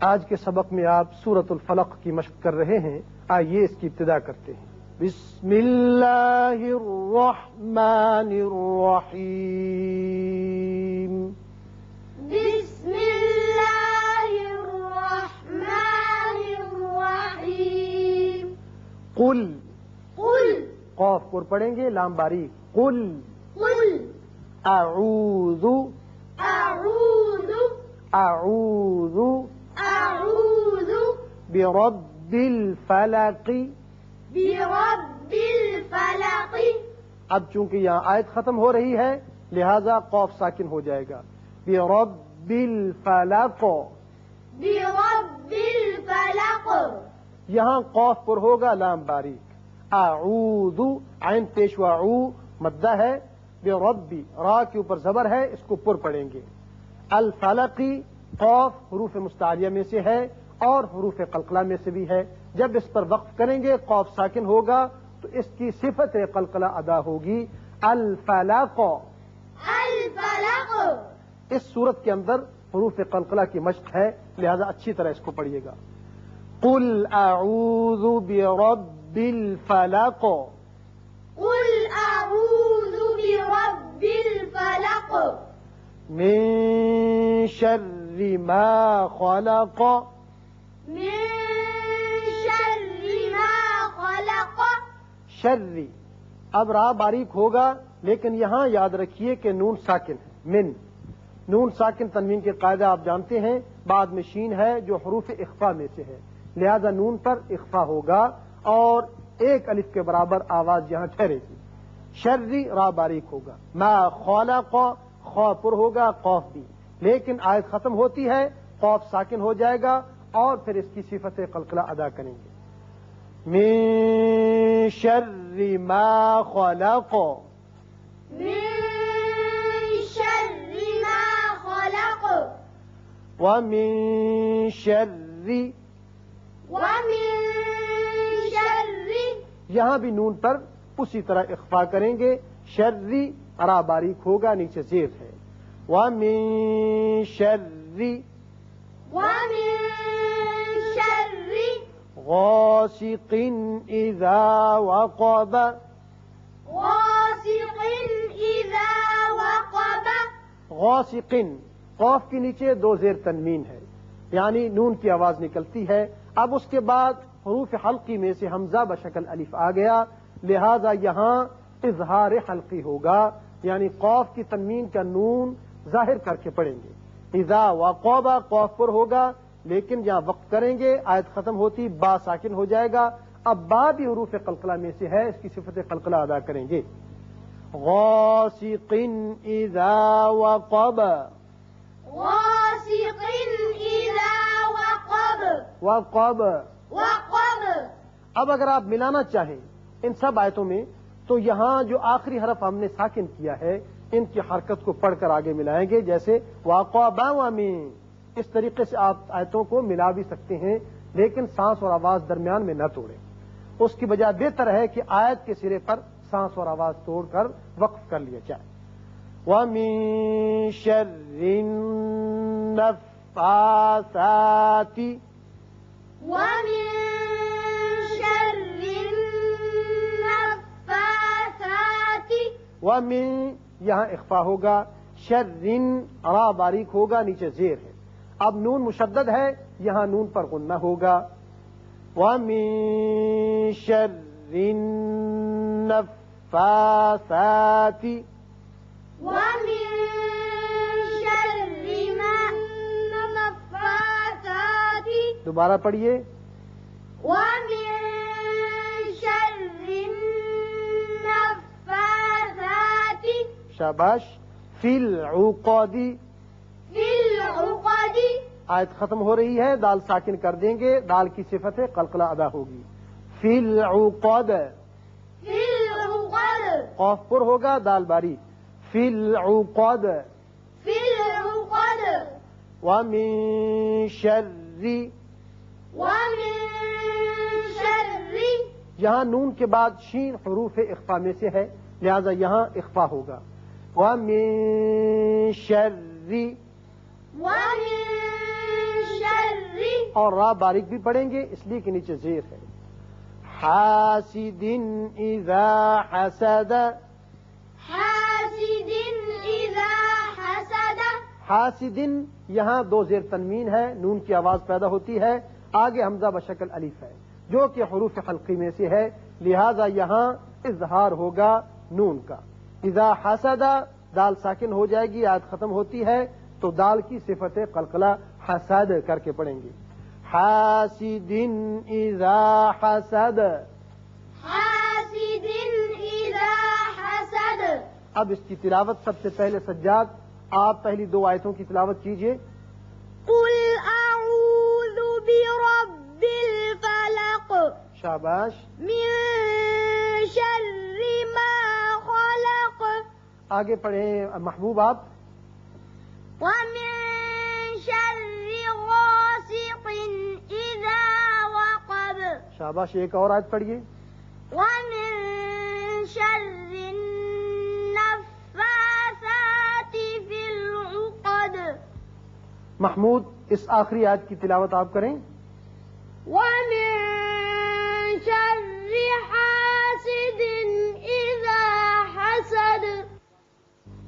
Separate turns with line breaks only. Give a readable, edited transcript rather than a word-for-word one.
آج کے سبق میں آپ سورۃ الفلق کی مشق کر رہے ہیں، آئیے اس کی ابتدا کرتے ہیں۔ بسم اللہ الرحمن الرحیم۔
بسم اللہ الرحمن الرحیم۔
قل
قل
قاف پر پڑھیں گے، لام باریک، قل
قل
اعوذ
اعوذ
اعوذ
اعوذ
برب الفلق۔
برب الفلق۔
اب چونکہ یہاں آیت ختم ہو رہی ہے لہذا قاف ساکن ہو جائے گا، برب الفلق۔
برب الفلق۔
یہاں قاف پر ہوگا لام باریک، اعوذ عین پیش و عو مدہ ہے، بربی را کے اوپر زبر ہے، اس کو پر پڑھیں گے۔ الفلقی قاف حروف مستعلیہ میں سے ہے اور حروف قلقلہ میں سے بھی ہے، جب اس پر وقف کریں گے قاف ساکن ہوگا تو اس کی صفت قلقلہ ادا ہوگی، الفلق۔
الفلق۔
اس صورت کے اندر حروف قلقلہ کی مشق ہے لہذا اچھی طرح اس کو پڑھیے گا۔ قل اعوذ برب الفلق۔
قل اعوذ برب الفلق۔
من شر ما خلق۔
من شر ما خلق۔
شر، اب را باریک ہوگا لیکن یہاں یاد رکھیے کہ نون ساکن ہے، من نون ساکن تنوین کے قاعدہ آپ جانتے ہیں، بعد میں شین ہے جو حروف اخفا میں سے ہے لہذا نون پر اخفا ہوگا اور ایک الف کے برابر آواز یہاں ٹھہرے گی۔ شرری را باریک ہوگا، ما خلق خا پر ہوگا، قاف بھی، لیکن آیت ختم ہوتی ہے قاف ساکن ہو جائے گا اور پھر اس کی صفت قلقلہ ادا کریں گے۔ من شر ما خلق۔
من شر ما خلق۔
ومن شر،
ومن شر،
یہاں بھی نون پر اسی طرح اخفا کریں گے، شرری را باریک ہوگا، نیچے زیر ہے، ومن شر
ومن شر
غاسق اذا وقب۔
غاسق اذا وقب۔
غاسق، قاف کے نیچے دو زیر تنوین ہے یعنی نون کی آواز نکلتی ہے، اب اس کے بعد حروف حلقی میں سے حمزہ بشکل الف آ گیا لہذا یہاں اظہار حلقی ہوگا یعنی قاف کی تنوین کا نون ظاہر کر کے پڑھیں گے۔ اذا وقب قاف پر ہوگا لیکن یہاں وقت کریں گے، آیت ختم ہوتی با ساکن ہو جائے گا، اب با بھی حروف قلقلہ میں سے ہے، اس کی صفت قلقلہ ادا کریں گے۔ غاسق اذا وقب۔
غاسق اذا وقب۔
وقب،
وقب۔
اب اگر آپ ملانا چاہیں ان سب آیتوں میں تو یہاں جو آخری حرف ہم نے ساکن کیا ہے ان کی حرکت کو پڑھ کر آگے ملائیں گے، جیسے وقبا ومن، اس طریقے سے آپ آیتوں کو ملا بھی سکتے ہیں لیکن سانس اور آواز درمیان میں نہ توڑیں، اس کی بجائے بہتر ہے کہ آیت کے سرے پر سانس اور آواز توڑ کر وقف کر لیا جائے۔ وَمِن شَرِّ النَّفَّاثَاتِ۔
ومن شر النفاثات۔
وَمِن یہاں اخفا ہوگا، شرن را باریک ہوگا، نیچے زیر ہے، اب نون مشدد ہے یہاں نون پر غنہ ہوگا۔ وَمِن شَرِّ النَّفَّاثَاتِ۔
ومن شر النفاثات۔
دوبارہ پڑھیے،
ومن شر النفاثات
شاباش۔ فی العقد،
فی العقد۔
آیت ختم ہو رہی ہے، دال ساکن کر دیں گے، دال کی صفت قلقلہ ادا ہوگی۔ فی العقد،
فی العقد۔
قاف پر ہوگا، دال باری، فی العقد۔
فی العقد۔
ومن شر،
ومن شر،
یہاں نون کے بعد شین حروف اخفا میں سے ہے لہذا یہاں اخفا ہوگا۔ وَمِن شَرِّ،
ومن شر
اور را باریک بھی پڑھیں گے اس لیے کہ نیچے زیر ہے. حاسد اذا حسد.
حاسد إذا حسد.
حاسد یہاں دو زیر تنوین ہے, نون کی آواز پیدا ہوتی ہے, آگے حمزہ بشکل الف ہے جو کہ حروف حلقی میں سے ہے, لہذا یہاں اظہار ہوگا نون کا. اذا حسد دال ساکن ہو جائے گی, آیت ختم ہوتی ہے تو دال کی صفت قلقلہ حسد کر کے پڑھیں گے. حاسد اذا حسد.
حاسد إذا حسد.
اب اس کی تلاوت سب سے پہلے سجاد آپ پہلی دو آیتوں کی تلاوت کیجئے.
قل أعوذ برب الفلق.
شاباش.
من شر ما خلق.
آگے پڑھیں محبوب آپ.
ومن شر غاسق إذا وقب.
شاباش, ایک اور آیت پڑھیے.
ومن شر النفاثات في العقد.
محمود اس آخری آیت کی تلاوت آپ کریں.
ومن